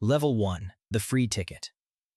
Level 1. The free ticket.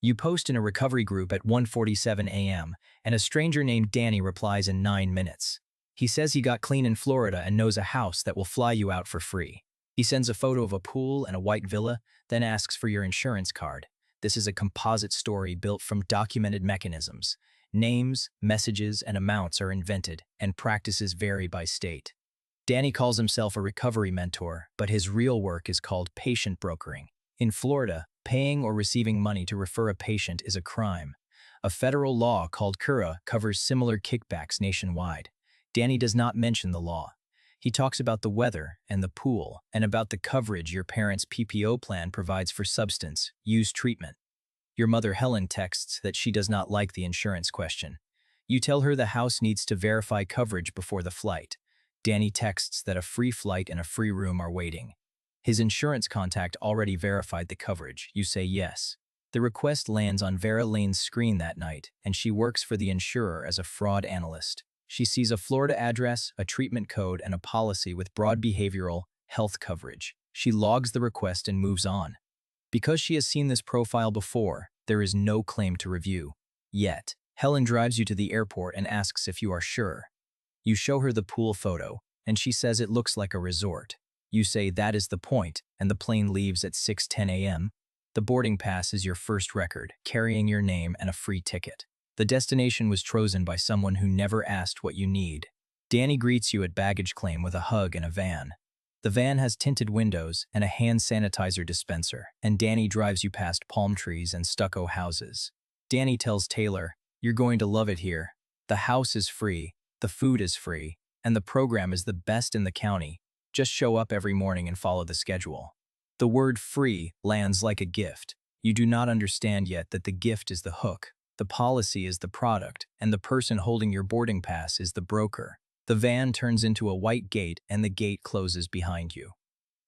You post in a recovery group at 1:47 a.m., and a stranger named Danny replies in 9 minutes. He says he got clean in Florida and knows a house that will fly you out for free. He sends a photo of a pool and a white villa, then asks for your insurance card. This is a composite story built from documented mechanisms. Names, messages, and amounts are invented, and practices vary by state. Danny calls himself a recovery mentor, but his real work is called patient brokering. In Florida, paying or receiving money to refer a patient is a crime. A federal law called CURA covers similar kickbacks nationwide. Danny does not mention the law. He talks about the weather and the pool and about the coverage your parents' PPO plan provides for substance use treatment. Your mother Helen texts that she does not like the insurance question. You tell her the house needs to verify coverage before the flight. Danny texts that a free flight and a free room are waiting. His insurance contact already verified the coverage. You say yes. The request lands on Vera Lane's screen that night, and she works for the insurer as a fraud analyst. She sees a Florida address, a treatment code, and a policy with broad behavioral health coverage. She logs the request and moves on. Because she has seen this profile before, there is no claim to review. Yet, Helen drives you to the airport and asks if you are sure. You show her the pool photo, and she says it looks like a resort. You say that is the point, and the plane leaves at 6:10 a.m. The boarding pass is your first record, carrying your name and a free ticket. The destination was chosen by someone who never asked what you need. Danny greets you at baggage claim with a hug and a van. The van has tinted windows and a hand sanitizer dispenser, and Danny drives you past palm trees and stucco houses. Danny tells Taylor, "You're going to love it here. The house is free, the food is free, and the program is the best in the county. Just show up every morning and follow the schedule." The word free lands like a gift. You do not understand yet that the gift is the hook, the policy is the product, and the person holding your boarding pass is the broker. The van turns into a white gate and the gate closes behind you.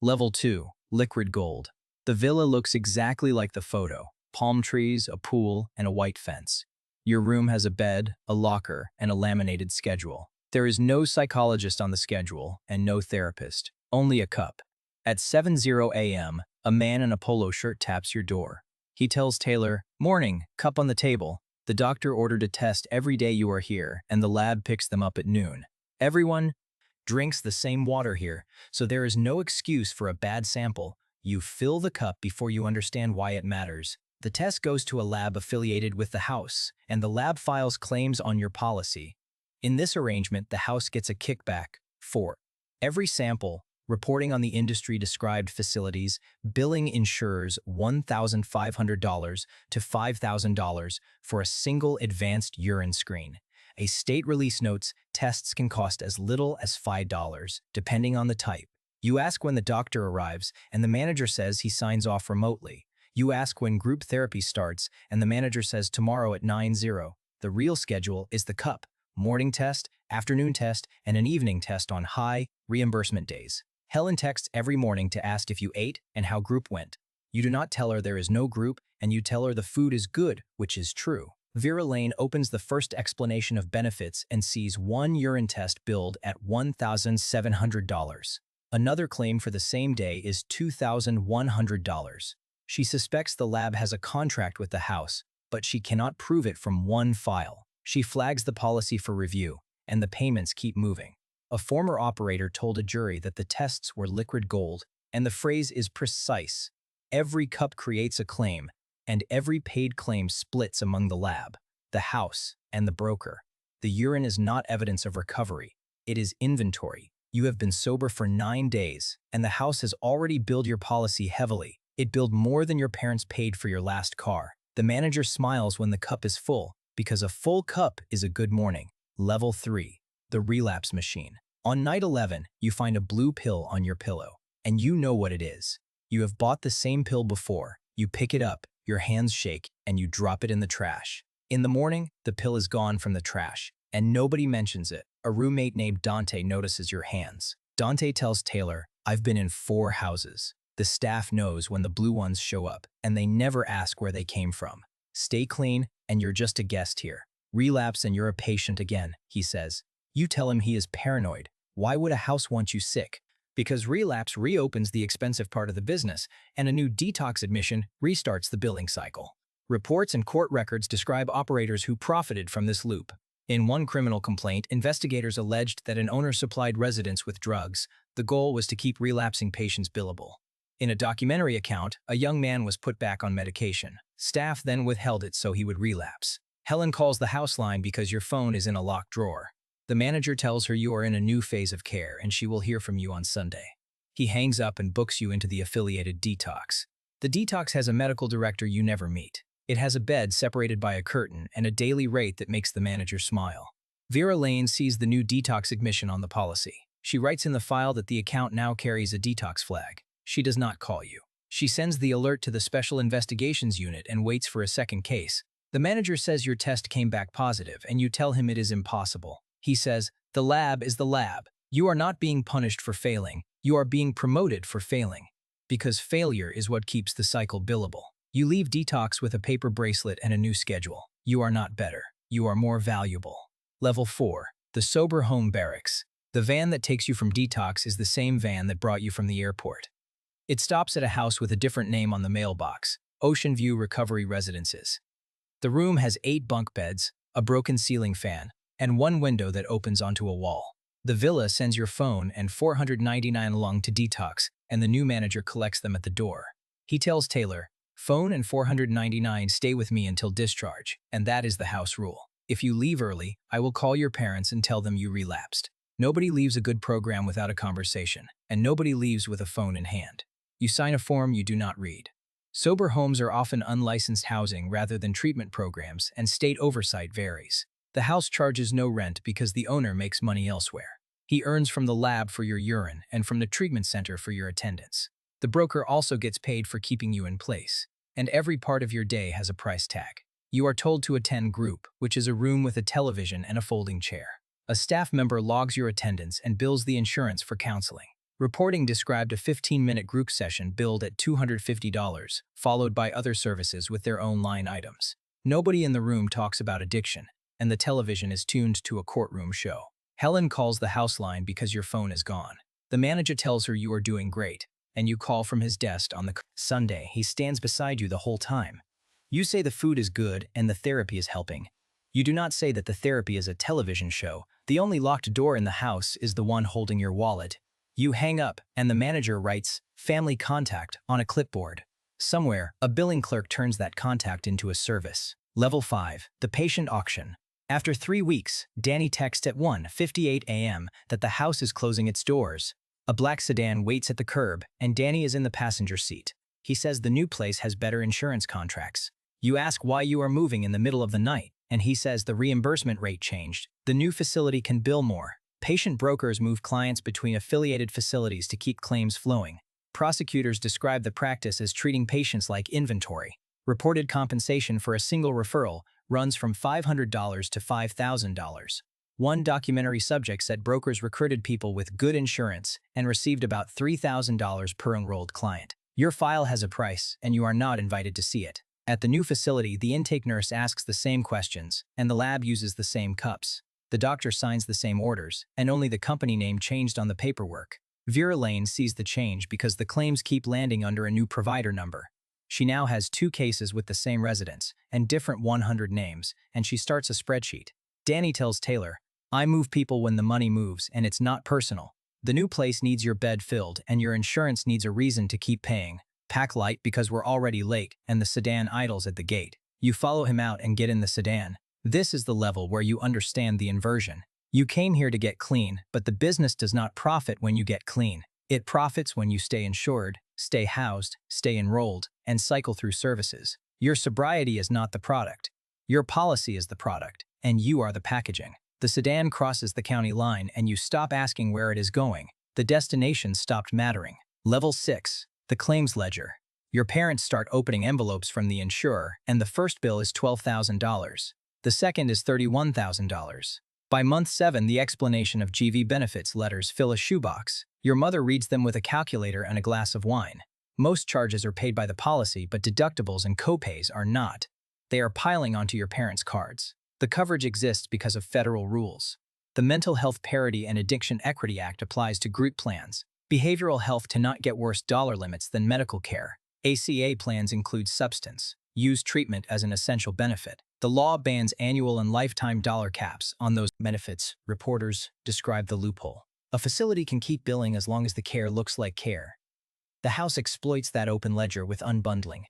Level 2. Liquid gold. The villa looks exactly like the photo. Palm trees, a pool, and a white fence. Your room has a bed, a locker, and a laminated schedule. There is no psychologist on the schedule and no therapist, only a cup. At 7:00 a.m., a man in a polo shirt taps your door. He tells Taylor, "Morning, cup on the table. The doctor ordered a test every day you are here, and the lab picks them up at noon. Everyone drinks the same water here, so there is no excuse for a bad sample. You fill the cup before you understand why it matters. The test goes to a lab affiliated with the house, and the lab files claims on your policy. In this arrangement, the house gets a kickback for every sample, reporting on the industry-described facilities, billing insurers $1,500 to $5,000 for a single advanced urine screen. A state release notes tests can cost as little as $5, depending on the type. You ask when the doctor arrives, and the manager says he signs off remotely. You ask when group therapy starts, and the manager says tomorrow at 9:00. The real schedule is the cup. Morning test, afternoon test, and an evening test on high reimbursement days. Helen texts every morning to ask if you ate and how group went. You do not tell her there is no group, and you tell her the food is good, which is true. Vera Lane opens the first explanation of benefits and sees one urine test billed at $1,700. Another claim for the same day is $2,100. She suspects the lab has a contract with the house, but she cannot prove it from one file. She flags the policy for review, and the payments keep moving. A former operator told a jury that the tests were liquid gold, and the phrase is precise. Every cup creates a claim, and every paid claim splits among the lab, the house, and the broker. The urine is not evidence of recovery. It is inventory. You have been sober for 9 days, and the house has already billed your policy heavily. It billed more than your parents paid for your last car. The manager smiles when the cup is full, because a full cup is a good morning. Level 3. The relapse machine. On night 11, you find a blue pill on your pillow, and you know what it is. You have bought the same pill before. You pick it up, your hands shake, and you drop it in the trash. In the morning, the pill is gone from the trash, and nobody mentions it. A roommate named Dante notices your hands. Dante tells Taylor, "I've been in 4 houses. The staff knows when the blue ones show up, and they never ask where they came from. Stay clean, and you're just a guest here. Relapse and you're a patient again," he says. You tell him he is paranoid. Why would a house want you sick? Because Relapse reopens the expensive part of the business, and a new detox admission restarts the billing cycle. Reports and court records describe operators who profited from this loop. In one criminal complaint, investigators alleged that an owner supplied residents with drugs. The goal was to keep relapsing patients billable. In a documentary account, a young man was put back on medication. Staff then withheld it so he would relapse. Helen calls the house line because your phone is in a locked drawer. The manager tells her you are in a new phase of care and she will hear from you on Sunday. He hangs up and books you into the affiliated detox. The detox has a medical director you never meet. It has a bed separated by a curtain and a daily rate that makes the manager smile. Vera Lane sees the new detox admission on the policy. She writes in the file that the account now carries a detox flag. She does not call you. She sends the alert to the Special Investigations Unit and waits for a second case. The manager says your test came back positive and you tell him it is impossible. He says, the lab is the lab. You are not being punished for failing. You are being promoted for failing. Because failure is what keeps the cycle billable. You leave detox with a paper bracelet and a new schedule. You are not better. You are more valuable. Level 4. The Sober Home Barracks. The van that takes you from detox is the same van that brought you from the airport. It stops at a house with a different name on the mailbox, Ocean View Recovery Residences. The room has 8 bunk beds, a broken ceiling fan, and one window that opens onto a wall. The villa sends your phone and $499 along to detox, and the new manager collects them at the door. He tells Taylor, phone and $499 stay with me until discharge, and that is the house rule. If you leave early, I will call your parents and tell them you relapsed. Nobody leaves a good program without a conversation, and nobody leaves with a phone in hand. You sign a form you do not read. Sober homes are often unlicensed housing rather than treatment programs, and state oversight varies. The house charges no rent because the owner makes money elsewhere. He earns from the lab for your urine and from the treatment center for your attendance. The broker also gets paid for keeping you in place. And every part of your day has a price tag. You are told to attend group, which is a room with a television and a folding chair. A staff member logs your attendance and bills the insurance for counseling. Reporting described a 15-minute group session billed at $250, followed by other services with their own line items. Nobody in the room talks about addiction, and the television is tuned to a courtroom show. Helen calls the house line because your phone is gone. The manager tells her you are doing great, and you call from his desk on the Sunday. He stands beside you the whole time. You say the food is good and the therapy is helping. You do not say that the therapy is a television show. The only locked door in the house is the one holding your wallet. You hang up, and the manager writes, family contact, on a clipboard. Somewhere, a billing clerk turns that contact into a service. Level 5. The Patient Auction. After 3 weeks, Danny texts at 1:58 a.m. that the house is closing its doors. A black sedan waits at the curb, and Danny is in the passenger seat. He says the new place has better insurance contracts. You ask why you are moving in the middle of the night, and he says the reimbursement rate changed. The new facility can bill more. Patient brokers move clients between affiliated facilities to keep claims flowing. Prosecutors describe the practice as treating patients like inventory. Reported compensation for a single referral runs from $500 to $5,000. One documentary subject said brokers recruited people with good insurance and received about $3,000 per enrolled client. Your file has a price, and you are not invited to see it. At the new facility, the intake nurse asks the same questions, and the lab uses the same cups. The doctor signs the same orders, and only the company name changed on the paperwork. Vera Lane sees the change because the claims keep landing under a new provider number. She now has 2 cases with the same residents and different 100 names, and she starts a spreadsheet. Danny tells Taylor, I move people when the money moves, and it's not personal. The new place needs your bed filled, and your insurance needs a reason to keep paying. Pack light because we're already late, and the sedan idles at the gate. You follow him out and get in the sedan. This is the level where you understand the inversion. You came here to get clean, but the business does not profit when you get clean. It profits when you stay insured, stay housed, stay enrolled, and cycle through services. Your sobriety is not the product. Your policy is the product, and you are the packaging. The sedan crosses the county line and you stop asking where it is going. The destination stopped mattering. Level 6. The Claims Ledger. Your parents start opening envelopes from the insurer, and the first bill is $12,000. The second is $31,000. By month 7, the explanation of GV benefits letters fill a shoebox. Your mother reads them with a calculator and a glass of wine. Most charges are paid by the policy, but deductibles and copays are not. They are piling onto your parents' cards. The coverage exists because of federal rules. The Mental Health Parity and Addiction Equity Act applies to group plans. Behavioral health to not get worse dollar limits than medical care. ACA plans include substance use treatment as an essential benefit. The law bans annual and lifetime dollar caps on those benefits. Reporters describe the loophole. A facility can keep billing as long as the care looks like care. The House exploits that open ledger with unbundling,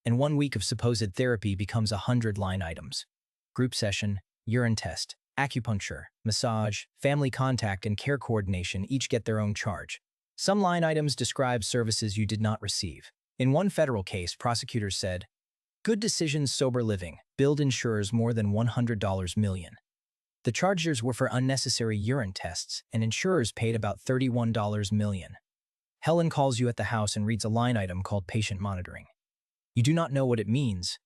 and 1 week of supposed therapy becomes 100 line items. Group session, urine test, acupuncture, massage, family contact, and care coordination each get their own charge. Some line items describe services you did not receive. In one federal case, prosecutors said, "Good decisions, sober living, billed insurers more than $100 million." The charges were for unnecessary urine tests, and insurers paid about $31 million. Helen calls you at the house and reads a line item called patient monitoring. You do not know what it means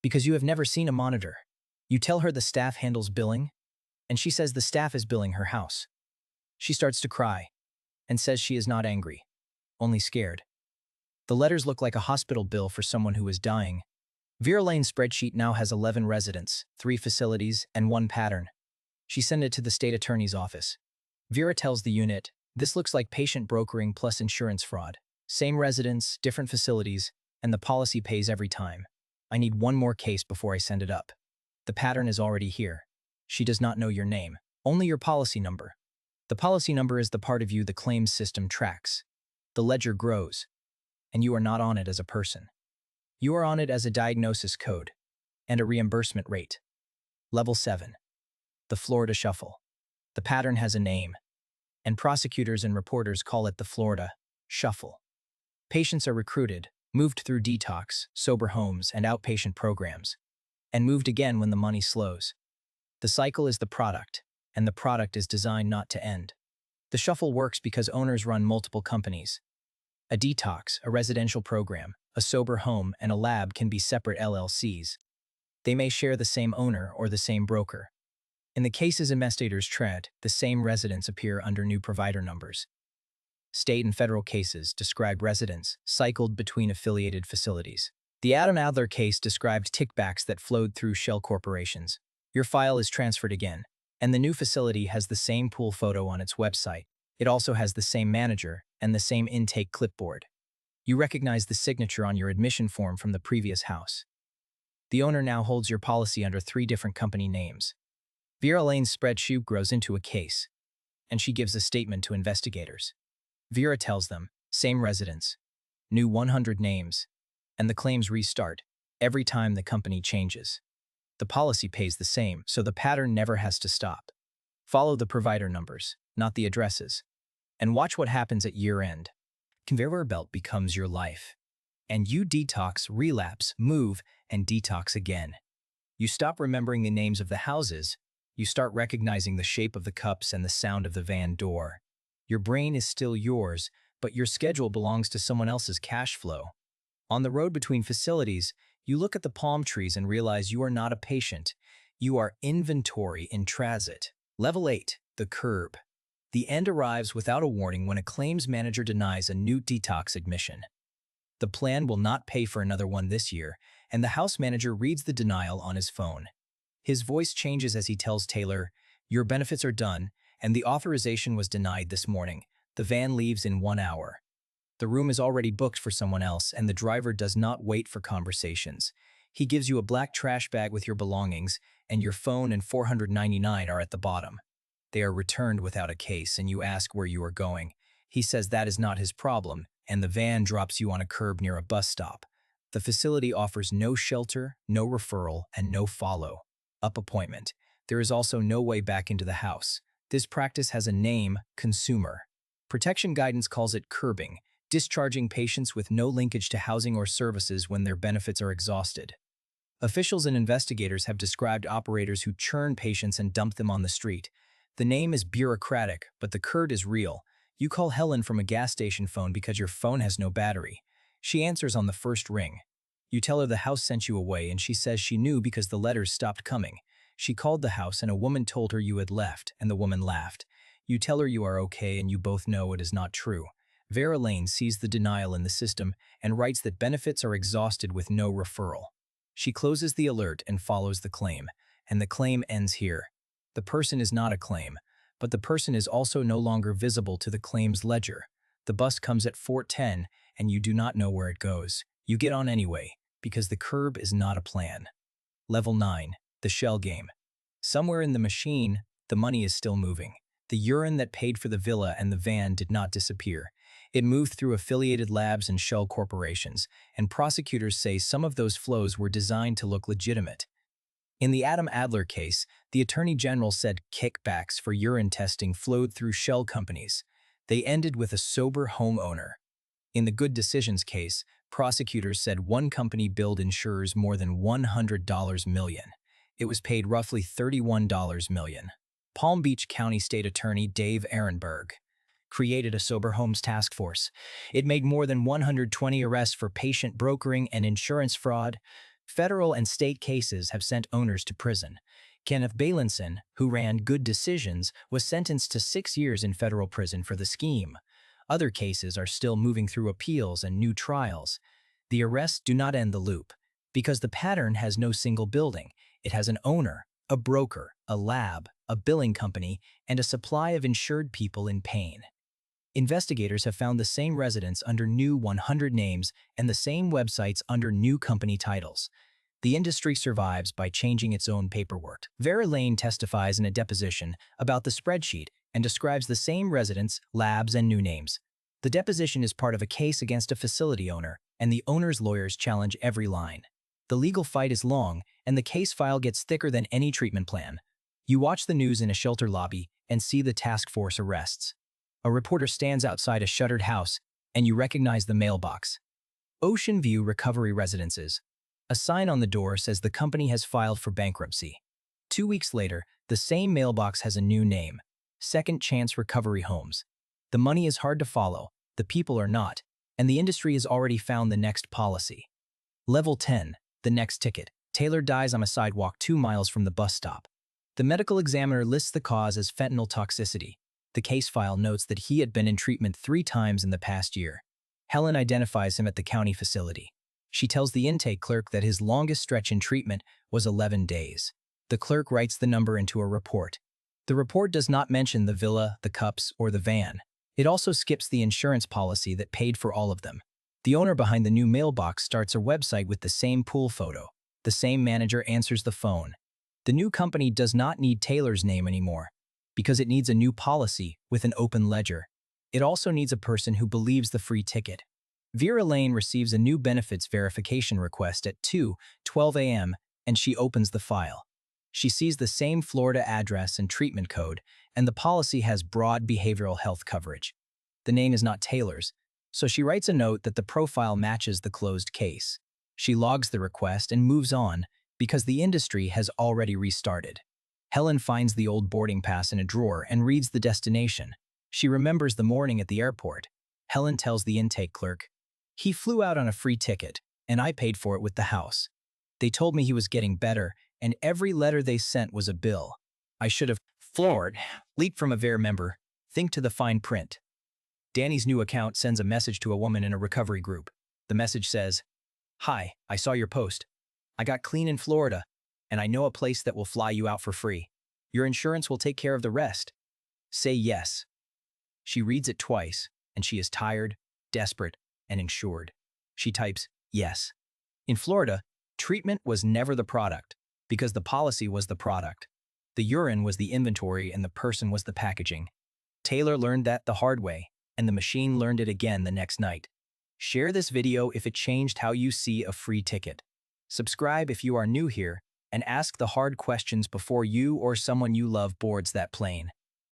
because you have never seen a monitor. You tell her the staff handles billing, and she says the staff is billing her house. She starts to cry and says she is not angry, only scared. The letters look like a hospital bill for someone who is dying. Vera Lane's spreadsheet now has 11 residents, 3 facilities, and 1 pattern. She sent it to the state attorney's office. Vera tells the unit, "This looks like patient brokering plus insurance fraud. Same residents, different facilities, and the policy pays every time. I need one more case before I send it up. The pattern is already here. She does not know your name, only your policy number. The policy number is the part of you the claims system tracks. The ledger grows, and you are not on it as a person. You are on it as a diagnosis code and a reimbursement rate." Level 7. The Florida Shuffle. The pattern has a name, and prosecutors and reporters call it the Florida Shuffle. Patients are recruited, moved through detox, sober homes, and outpatient programs, and moved again when the money slows. The cycle is the product, and the product is designed not to end. The shuffle works because owners run multiple companies. A detox, a residential program, a sober home, and a lab can be separate LLCs. They may share the same owner or the same broker. In the cases investigators tread, the same residents appear under new provider numbers. State and federal cases describe residents cycled between affiliated facilities. The Adam Adler case described kickbacks that flowed through shell corporations. Your file is transferred again, and the new facility has the same pool photo on its website. It also has the same manager and the same intake clipboard. You recognize the signature on your admission form from the previous house. The owner now holds your policy under 3 different company names. Vera Lane's spreadsheet grows into a case, and she gives a statement to investigators. Vera tells them, same residents, new 100 names, and the claims restart every time the company changes. The policy pays the same, so the pattern never has to stop. Follow the provider numbers, not the addresses, and watch what happens at year-end. Conveyor belt becomes your life, and you detox, relapse, move, and detox again. You stop remembering the names of the houses. You start recognizing the shape of the cups and the sound of the van door. Your brain is still yours, but your schedule belongs to someone else's cash flow. On the road between facilities, you look at the palm trees and realize you are not a patient. You are inventory in transit. Level 8, the curb. The end arrives without a warning when a claims manager denies a new detox admission. The plan will not pay for another one this year, and the house manager reads the denial on his phone. His voice changes as he tells Taylor, "Your benefits are done, and the authorization was denied this morning. The van leaves in 1 hour." The room is already booked for someone else, and the driver does not wait for conversations. He gives you a black trash bag with your belongings, and your phone and $499 are at the bottom. They are returned without a case, and you ask where you are going. He says that is not his problem, and the van drops you on a curb near a bus stop. The facility offers no shelter, no referral, and no follow-up appointment. There is also no way back into the house. This practice has a name, consumer. Protection guidance calls it curbing, discharging patients with no linkage to housing or services when their benefits are exhausted. Officials and investigators have described operators who churn patients and dump them on the street. The name is bureaucratic, but the curd is real. You call Helen from a gas station phone because your phone has no battery. She answers on the first ring. You tell her the house sent you away, and she says she knew because the letters stopped coming. She called the house and a woman told her you had left, and the woman laughed. You tell her you are okay, and you both know it is not true. Vera Lane sees the denial in the system and writes that benefits are exhausted with no referral. She closes the alert and follows the claim, and the claim ends here. The person is not a claim, but the person is also no longer visible to the claims ledger. The bus comes at 4:10 and you do not know where it goes. You get on anyway, because the curb is not a plan. Level 9, the shell game. Somewhere in the machine, the money is still moving. The urine that paid for the villa and the van did not disappear. It moved through affiliated labs and shell corporations, and prosecutors say some of those flows were designed to look legitimate. In the Adam Adler case, the Attorney General said kickbacks for urine testing flowed through shell companies. They ended with a sober homeowner. In the Good Decisions case, prosecutors said one company billed insurers more than $100 million. It was paid roughly $31 million. Palm Beach County State Attorney Dave Ehrenberg created a Sober Homes Task Force. It made more than 120 arrests for patient brokering and insurance fraud. Federal and state cases have sent owners to prison. Kenneth Balinson, who ran Good Decisions, was sentenced to 6 years in federal prison for the scheme. Other cases are still moving through appeals and new trials. The arrests do not end the loop, because the pattern has no single building. It has an owner, a broker, a lab, a billing company, and a supply of insured people in pain. Investigators have found the same residents under new 100 names and the same websites under new company titles. The industry survives by changing its own paperwork. Vera Lane testifies in a deposition about the spreadsheet and describes the same residents, labs, and new names. The deposition is part of a case against a facility owner, and the owner's lawyers challenge every line. The legal fight is long, and the case file gets thicker than any treatment plan. You watch the news in a shelter lobby and see the task force arrests. A reporter stands outside a shuttered house, and you recognize the mailbox. Ocean View Recovery Residences. A sign on the door says the company has filed for bankruptcy. 2 weeks later, the same mailbox has a new name, Second Chance Recovery Homes. The money is hard to follow, the people are not, and the industry has already found the next policy. Level 10, the next ticket. Taylor dies on a sidewalk 2 miles from the bus stop. The medical examiner lists the cause as fentanyl toxicity. The case file notes that he had been in treatment 3 times in the past year. Helen identifies him at the county facility. She tells the intake clerk that his longest stretch in treatment was 11 days. The clerk writes the number into a report. The report does not mention the villa, the cups, or the van. It also skips the insurance policy that paid for all of them. The owner behind the new mailbox starts a website with the same pool photo. The same manager answers the phone. The new company does not need Taylor's name anymore, because it needs a new policy with an open ledger. It also needs a person who believes the free ticket. Vera Lane receives a new benefits verification request at 2:12 a.m. and she opens the file. She sees the same Florida address and treatment code, and the policy has broad behavioral health coverage. The name is not Taylor's, so she writes a note that the profile matches the closed case. She logs the request and moves on because the industry has already restarted. Helen finds the old boarding pass in a drawer and reads the destination. She remembers the morning at the airport. Helen tells the intake clerk, "He flew out on a free ticket, and I paid for it with the house. They told me he was getting better, and every letter they sent was a bill. I should have floored." Leaked from a VAR member. Think to the fine print. Danny's new account sends a message to a woman in a recovery group. The message says, "Hi, I saw your post. I got clean in Florida, and I know a place that will fly you out for free. Your insurance will take care of the rest. Say yes." She reads it twice, and she is tired, desperate, and insured. She types, "Yes." In Florida, treatment was never the product, because the policy was the product. The urine was the inventory and the person was the packaging. Taylor learned that the hard way, and the machine learned it again the next night. Share this video if it changed how you see a free ticket. Subscribe if you are new here, and ask the hard questions before you or someone you love boards that plane.